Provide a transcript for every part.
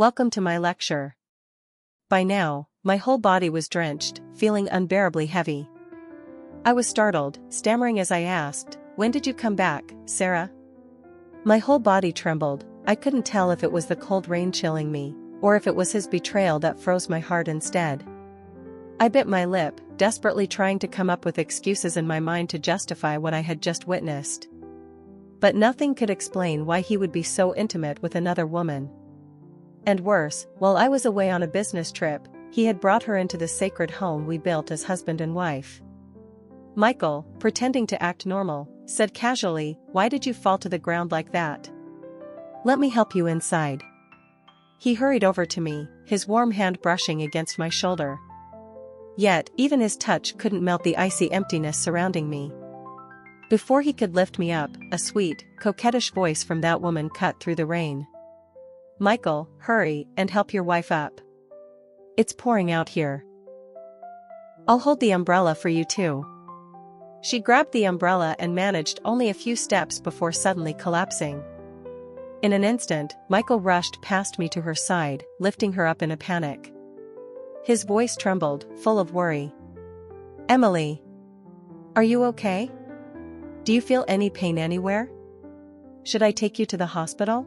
Welcome to my lecture. By now, my whole body was drenched, feeling unbearably heavy. I was startled, stammering as I asked, "When did you come back, Sarah?" My whole body trembled. I couldn't tell if it was the cold rain chilling me, or if it was his betrayal that froze my heart instead. I bit my lip, desperately trying to come up with excuses in my mind to justify what I had just witnessed. But nothing could explain why he would be so intimate with another woman. And worse, while I was away on a business trip, he had brought her into the sacred home we built as husband and wife. Michael, pretending to act normal, said casually, "Why did you fall to the ground like that? Let me help you inside." He hurried over to me, his warm hand brushing against my shoulder. Yet, even his touch couldn't melt the icy emptiness surrounding me. Before he could lift me up, a sweet, coquettish voice from that woman cut through the rain. "Michael, hurry and help your wife up. It's pouring out here. I'll hold the umbrella for you too." She grabbed the umbrella and managed only a few steps before suddenly collapsing. In an instant, Michael rushed past me to her side, lifting her up in a panic. His voice trembled, full of worry. "Emily. Are you okay? Do you feel any pain anywhere? Should I take you to the hospital?"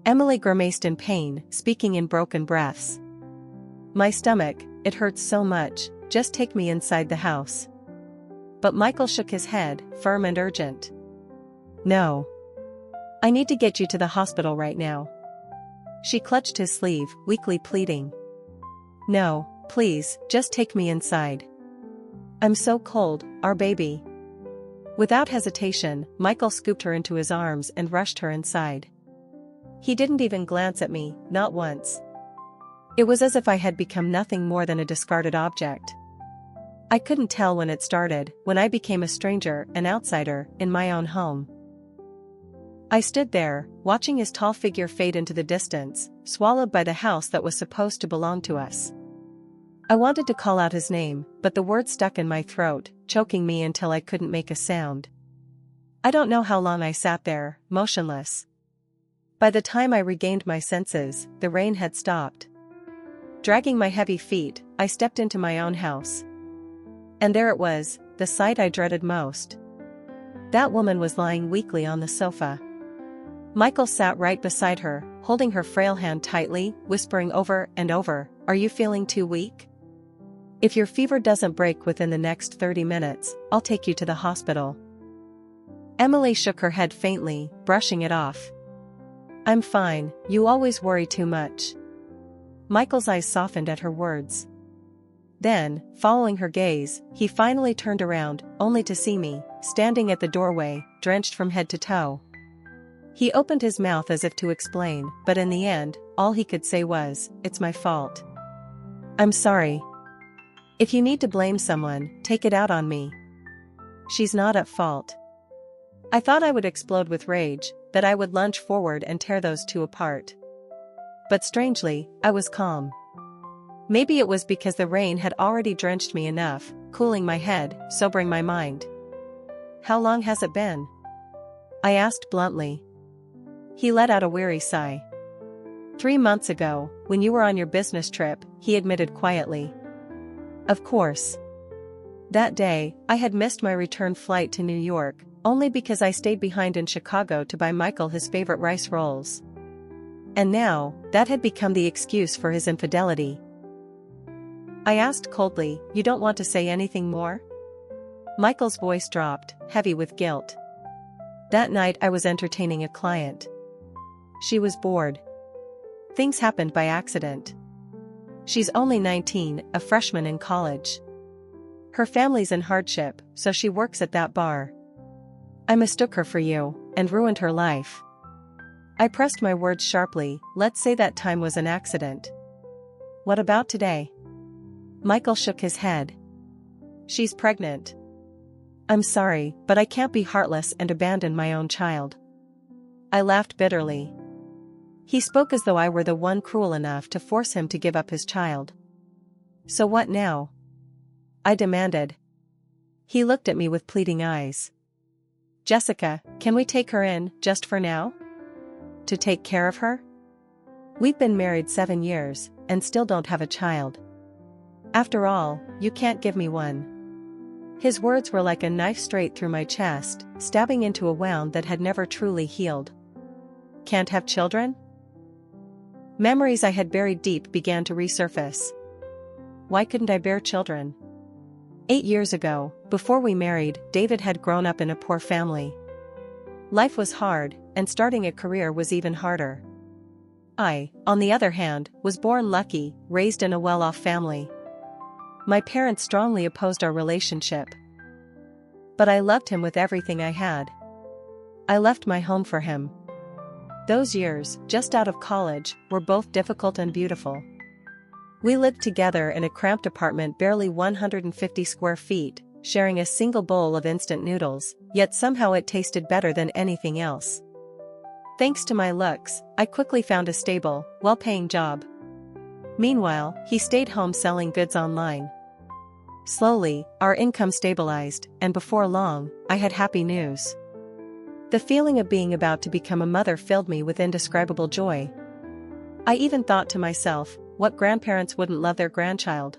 Emily grimaced in pain, speaking in broken breaths. "My stomach, it hurts so much, just take me inside the house." But Michael shook his head, firm and urgent. "No. I need to get you to the hospital right now." She clutched his sleeve, weakly pleading. "No, please, just take me inside. I'm so cold, our baby." Without hesitation, Michael scooped her into his arms and rushed her inside. He didn't even glance at me, not once. It was as if I had become nothing more than a discarded object. I couldn't tell when it started, when I became a stranger, an outsider, in my own home. I stood there, watching his tall figure fade into the distance, swallowed by the house that was supposed to belong to us. I wanted to call out his name, but the words stuck in my throat, choking me until I couldn't make a sound. I don't know how long I sat there, motionless. By the time I regained my senses, the rain had stopped. Dragging my heavy feet, I stepped into my own house. And there it was, the sight I dreaded most. That woman was lying weakly on the sofa. Michael sat right beside her, holding her frail hand tightly, whispering over and over, "Are you feeling too weak? If your fever doesn't break within the next 30 minutes, I'll take you to the hospital." Emily shook her head faintly, brushing it off. "I'm fine, you always worry too much." Michael's eyes softened at her words. Then, following her gaze, he finally turned around, only to see me, standing at the doorway, drenched from head to toe. He opened his mouth as if to explain, but in the end, all he could say was, "It's my fault. I'm sorry. If you need to blame someone, take it out on me. She's not at fault." I thought I would explode with rage, that I would lunge forward and tear those two apart. But strangely, I was calm. Maybe it was because the rain had already drenched me enough, cooling my head, sobering my mind. "How long has it been?" I asked bluntly. He let out a weary sigh. 3 months ago, when you were on your business trip," he admitted quietly. Of course. That day, I had missed my return flight to New York, only because I stayed behind in Chicago to buy Michael his favorite rice rolls. And now, that had become the excuse for his infidelity. I asked coldly, "You don't want to say anything more?" Michael's voice dropped, heavy with guilt. "That night I was entertaining a client. She was bored. Things happened by accident. She's only 19, a freshman in college. Her family's in hardship, so she works at that bar. I mistook her for you, and ruined her life." I pressed my words sharply. "Let's say that time was an accident. What about today?" Michael shook his head. "She's pregnant. I'm sorry, but I can't be heartless and abandon my own child." I laughed bitterly. He spoke as though I were the one cruel enough to force him to give up his child. "So what now?" I demanded. He looked at me with pleading eyes. "Jessica, can we take her in, just for now? To take care of her?" We've been married 7 years, and still don't have a child. After all, you can't give me one. His words were like a knife straight through my chest, stabbing into a wound that had never truly healed. Can't have children? Memories I had buried deep began to resurface. Why couldn't I bear children? 8 years ago, before we married, David had grown up in a poor family. Life was hard, and starting a career was even harder. I, on the other hand, was born lucky, raised in a well-off family. My parents strongly opposed our relationship. But I loved him with everything I had. I left my home for him. Those years, just out of college, were both difficult and beautiful. We lived together in a cramped apartment barely 150 square feet, sharing a single bowl of instant noodles, yet somehow it tasted better than anything else. Thanks to my looks, I quickly found a stable, well-paying job. Meanwhile, he stayed home selling goods online. Slowly, our income stabilized, and before long, I had happy news. The feeling of being about to become a mother filled me with indescribable joy. I even thought to myself, what grandparents wouldn't love their grandchild?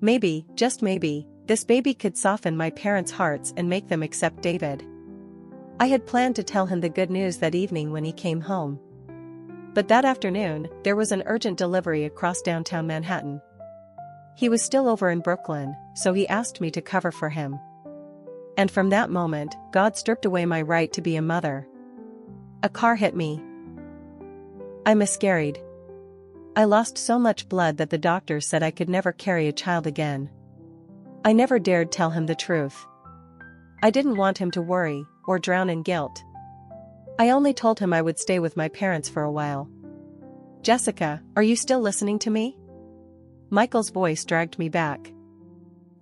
Maybe, just maybe, this baby could soften my parents' hearts and make them accept David. I had planned to tell him the good news that evening when he came home. But that afternoon, there was an urgent delivery across downtown Manhattan. He was still over in Brooklyn, so he asked me to cover for him. And from that moment, God stripped away my right to be a mother. A car hit me. I miscarried. I lost so much blood that the doctors said I could never carry a child again. I never dared tell him the truth. I didn't want him to worry, or drown in guilt. I only told him I would stay with my parents for a while. Jessica, are you still listening to me? Michael's voice dragged me back.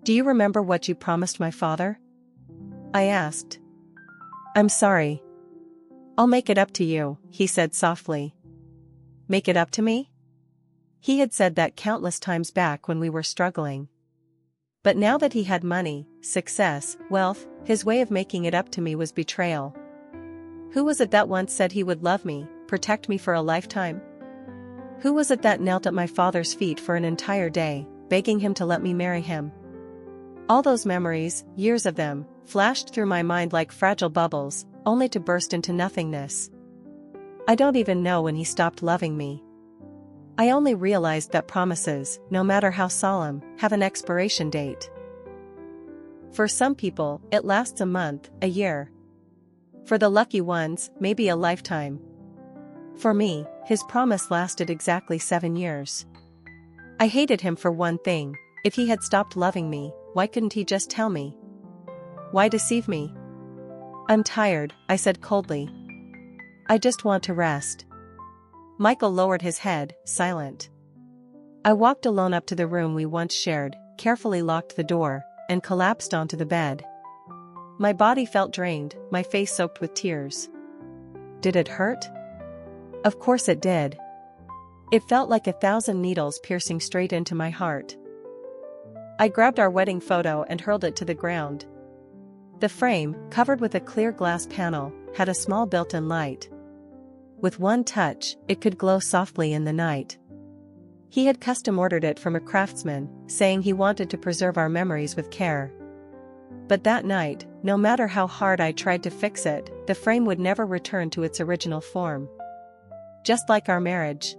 Do you remember what you promised my father? I asked. I'm sorry. I'll make it up to you, he said softly. Make it up to me? He had said that countless times back when we were struggling. But now that he had money, success, wealth, his way of making it up to me was betrayal. Who was it that once said he would love me, protect me for a lifetime? Who was it that knelt at my father's feet for an entire day, begging him to let me marry him? All those memories, years of them, flashed through my mind like fragile bubbles, only to burst into nothingness. I don't even know when he stopped loving me. I only realized that promises, no matter how solemn, have an expiration date. For some people, it lasts a month, a year. For the lucky ones, maybe a lifetime. For me, his promise lasted exactly 7 years. I hated him for one thing. If he had stopped loving me, why couldn't he just tell me? Why deceive me? I'm tired, I said coldly. I just want to rest. Michael lowered his head, silent. I walked alone up to the room we once shared, carefully locked the door, and collapsed onto the bed. My body felt drained, my face soaked with tears. Did it hurt? Of course it did. It felt like 1,000 needles piercing straight into my heart. I grabbed our wedding photo and hurled it to the ground. The frame, covered with a clear glass panel, had a small built-in light. With one touch, it could glow softly in the night. He had custom-ordered it from a craftsman, saying he wanted to preserve our memories with care. But that night, no matter how hard I tried to fix it, the frame would never return to its original form. Just like our marriage.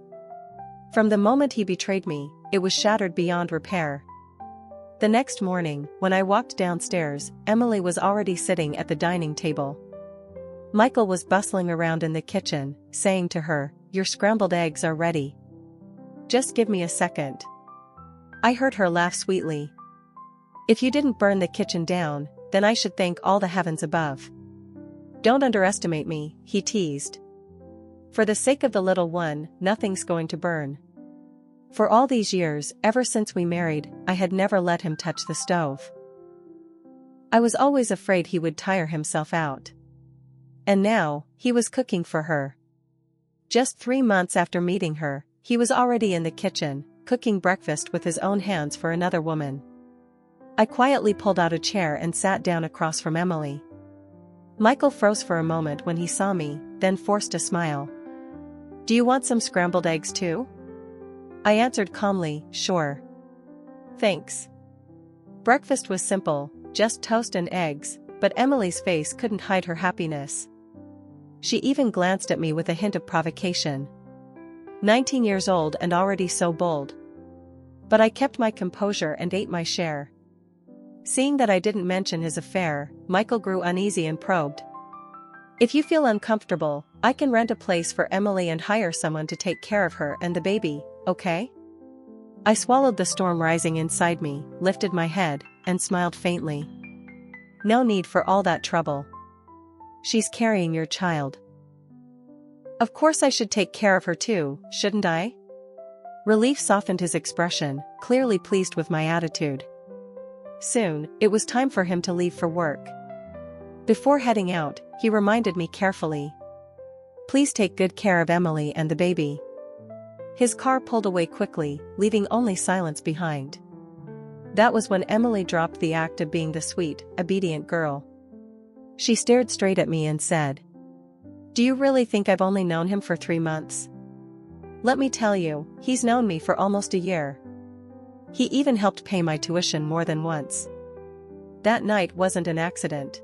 From the moment he betrayed me, it was shattered beyond repair. The next morning, when I walked downstairs, Emily was already sitting at the dining table. Michael was bustling around in the kitchen, saying to her, "Your scrambled eggs are ready. Just give me a second." I heard her laugh sweetly. "If you didn't burn the kitchen down, then I should thank all the heavens above." "Don't underestimate me," he teased. "For the sake of the little one, nothing's going to burn." For all these years, ever since we married, I had never let him touch the stove. I was always afraid he would tire himself out. And now, he was cooking for her. Just 3 months after meeting her, he was already in the kitchen, cooking breakfast with his own hands for another woman. I quietly pulled out a chair and sat down across from Emily. Michael froze for a moment when he saw me, then forced a smile. Do you want some scrambled eggs too? I answered calmly, sure. Thanks. Breakfast was simple, just toast and eggs, but Emily's face couldn't hide her happiness. She even glanced at me with a hint of provocation. 19 years old and already so bold. But I kept my composure and ate my share. Seeing that I didn't mention his affair, Michael grew uneasy and probed. If you feel uncomfortable, I can rent a place for Emily and hire someone to take care of her and the baby, okay? I swallowed the storm rising inside me, lifted my head, and smiled faintly. No need for all that trouble. She's carrying your child. Of course I should take care of her too, shouldn't I? Relief softened his expression, clearly pleased with my attitude. Soon, it was time for him to leave for work. Before heading out, he reminded me carefully. Please take good care of Emily and the baby. His car pulled away quickly, leaving only silence behind. That was when Emily dropped the act of being the sweet, obedient girl. She stared straight at me and said, "Do you really think I've only known him for 3 months? Let me tell you, he's known me for almost a year. He even helped pay my tuition more than once. That night wasn't an accident.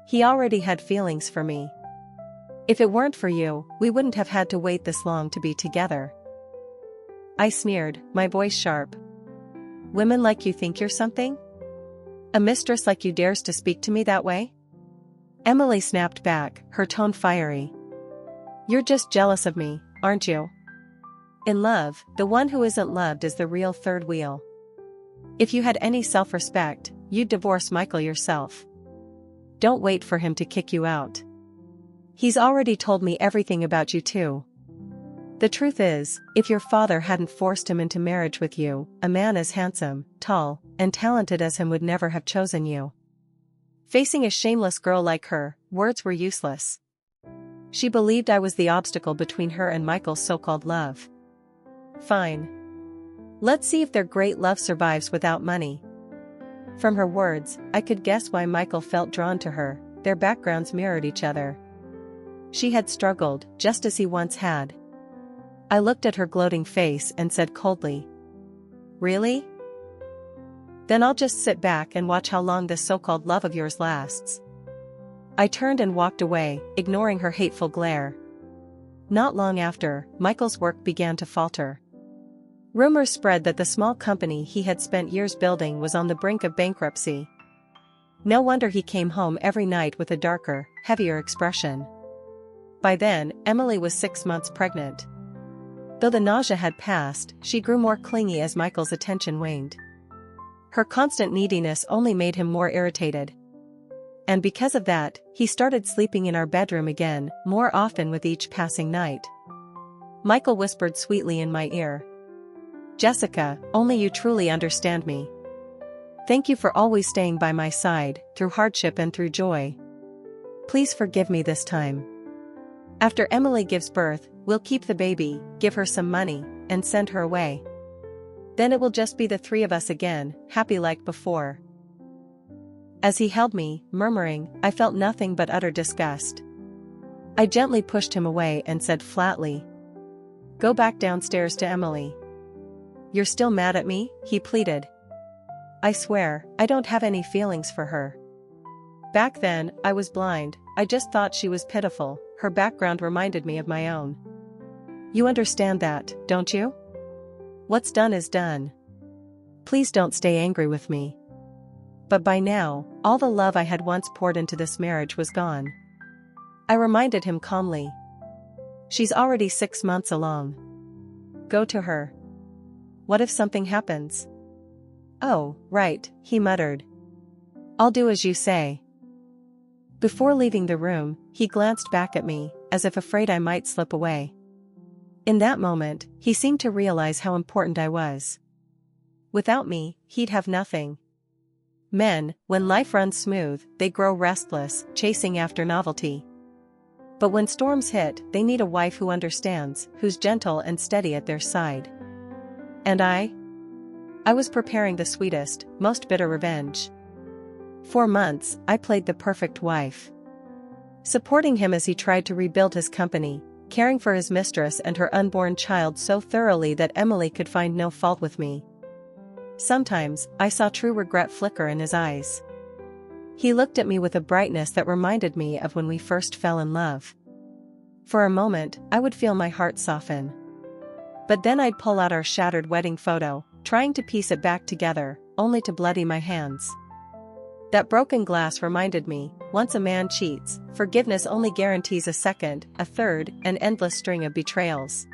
He already had feelings for me. If it weren't for you, we wouldn't have had to wait this long to be together." I sneered, my voice sharp. Women like you think you're something? A mistress like you dares to speak to me that way? Emily snapped back, her tone fiery. You're just jealous of me, aren't you? In love, the one who isn't loved is the real third wheel. If you had any self-respect, you'd divorce Michael yourself. Don't wait for him to kick you out. He's already told me everything about you too. The truth is, if your father hadn't forced him into marriage with you, a man as handsome, tall, and talented as him would never have chosen you. Facing a shameless girl like her, words were useless. She believed I was the obstacle between her and Michael's so-called love. Fine. Let's see if their great love survives without money. From her words, I could guess why Michael felt drawn to her. Their backgrounds mirrored each other. She had struggled, just as he once had. I looked at her gloating face and said coldly, "Really? Then I'll just sit back and watch how long this so-called love of yours lasts." I turned and walked away, ignoring her hateful glare. Not long after, Michael's work began to falter. Rumors spread that the small company he had spent years building was on the brink of bankruptcy. No wonder he came home every night with a darker, heavier expression. By then, Emily was 6 months pregnant. Though the nausea had passed, she grew more clingy as Michael's attention waned. Her constant neediness only made him more irritated. And because of that, he started sleeping in our bedroom again, more often with each passing night. Michael whispered sweetly in my ear, "Jessica, only you truly understand me. Thank you for always staying by my side, through hardship and through joy. Please forgive me this time. After Emily gives birth, we'll keep the baby, give her some money, and send her away. Then it will just be the 3 of us again, happy like before." As he held me, murmuring, I felt nothing but utter disgust. I gently pushed him away and said flatly, "Go back downstairs to Emily." "You're still mad at me?" he pleaded. "I swear, I don't have any feelings for her. Back then, I was blind, I just thought she was pitiful, her background reminded me of my own. You understand that, don't you? What's done is done. Please don't stay angry with me." But by now, all the love I had once poured into this marriage was gone. I reminded him calmly. "She's already 6 months along. Go to her. What if something happens?" "Oh, right," he muttered. "I'll do as you say." Before leaving the room, he glanced back at me, as if afraid I might slip away. In that moment, he seemed to realize how important I was. Without me, he'd have nothing. Men, when life runs smooth, they grow restless, chasing after novelty. But when storms hit, they need a wife who understands, who's gentle and steady at their side. And I was preparing the sweetest, most bitter revenge. For months, I played the perfect wife. Supporting him as he tried to rebuild his company, caring for his mistress and her unborn child so thoroughly that Emily could find no fault with me. Sometimes, I saw true regret flicker in his eyes. He looked at me with a brightness that reminded me of when we first fell in love. For a moment, I would feel my heart soften. But then I'd pull out our shattered wedding photo, trying to piece it back together, only to bloody my hands. That broken glass reminded me, once a man cheats, forgiveness only guarantees a second, a third, an endless string of betrayals.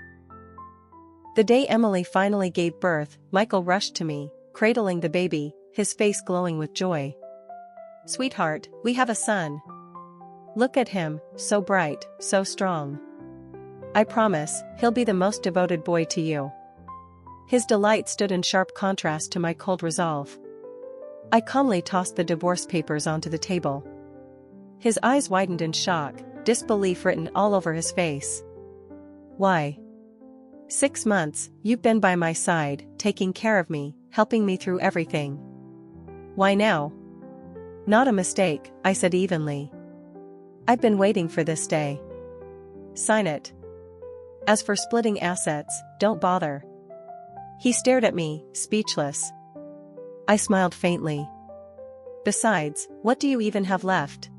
The day Emily finally gave birth, Michael rushed to me, cradling the baby, his face glowing with joy. "Sweetheart, we have a son. Look at him, so bright, so strong. I promise, he'll be the most devoted boy to you." His delight stood in sharp contrast to my cold resolve. I calmly tossed the divorce papers onto the table. His eyes widened in shock, disbelief written all over his face. "Why? 6 months, you've been by my side, taking care of me, helping me through everything. Why now?" "Not a mistake," I said evenly. "I've been waiting for this day. Sign it. As for splitting assets, don't bother." He stared at me, speechless. I smiled faintly. "Besides, what do you even have left?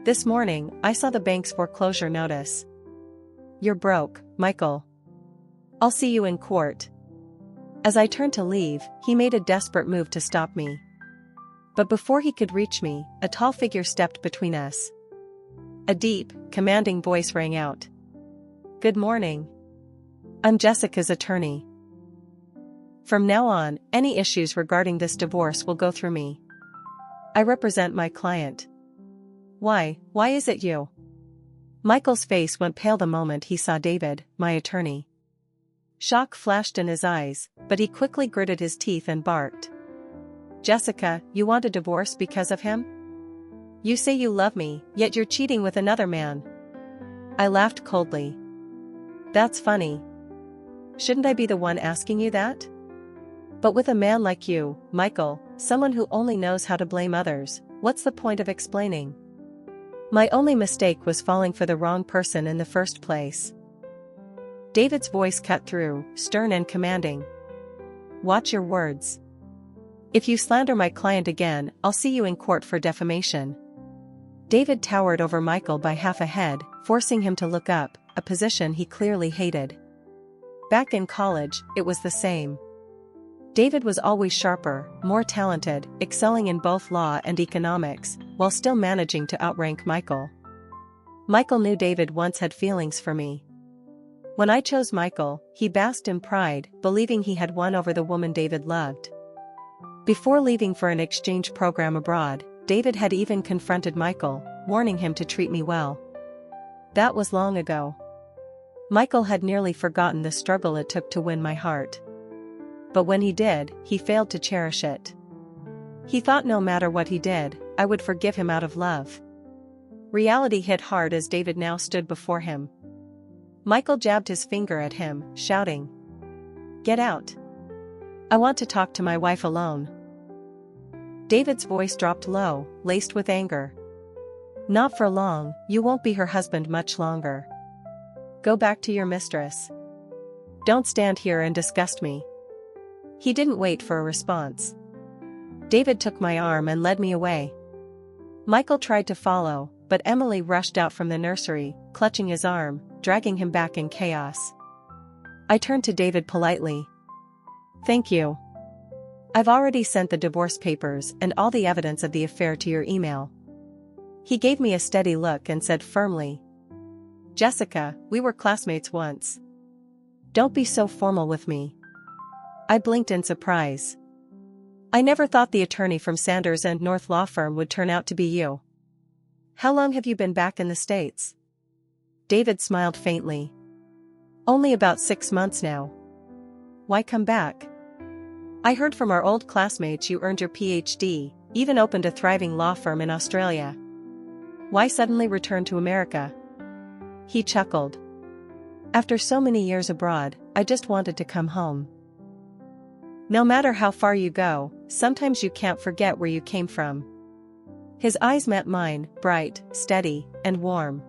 This morning, I saw the bank's foreclosure notice. You're broke, Michael. I'll see you in court." As I turned to leave, he made a desperate move to stop me. But before he could reach me, a tall figure stepped between us. A deep, commanding voice rang out. "Good morning. I'm Jessica's attorney. From now on, any issues regarding this divorce will go through me. I represent my client." Why is it you?" Michael's face went pale the moment he saw David, my attorney. Shock flashed in his eyes, but he quickly gritted his teeth and barked. "Jessica, you want a divorce because of him? You say you love me, yet you're cheating with another man." I laughed coldly. "That's funny. Shouldn't I be the one asking you that? But with a man like you, Michael, someone who only knows how to blame others, what's the point of explaining? My only mistake was falling for the wrong person in the first place." David's voice cut through, stern and commanding. "Watch your words. If you slander my client again, I'll see you in court for defamation." David towered over Michael by half a head, forcing him to look up, a position he clearly hated. Back in college, it was the same. David was always sharper, more talented, excelling in both law and economics, while still managing to outrank Michael. Michael knew David once had feelings for me. When I chose Michael, he basked in pride, believing he had won over the woman David loved. Before leaving for an exchange program abroad, David had even confronted Michael, warning him to treat me well. That was long ago. Michael had nearly forgotten the struggle it took to win my heart. But when he did, he failed to cherish it. He thought no matter what he did, I would forgive him out of love. Reality hit hard as David now stood before him. Michael jabbed his finger at him, shouting, "Get out. I want to talk to my wife alone." David's voice dropped low, laced with anger. "Not for long, you won't be her husband much longer. Go back to your mistress. Don't stand here and disgust me." He didn't wait for a response. David took my arm and led me away. Michael tried to follow, but Emily rushed out from the nursery, clutching his arm, dragging him back in chaos. I turned to David politely. "Thank you. I've already sent the divorce papers and all the evidence of the affair to your email." He gave me a steady look and said firmly, "Jessica, we were classmates once. Don't be so formal with me." I blinked in surprise. "I never thought the attorney from Sanders and North law firm would turn out to be you. How long have you been back in the States?" David smiled faintly. "Only about 6 months now." "Why come back? I heard from our old classmates you earned your PhD, even opened a thriving law firm in Australia. Why suddenly return to America?" He chuckled. "After so many years abroad, I just wanted to come home. No matter how far you go, sometimes you can't forget where you came from." His eyes met mine, bright, steady, and warm.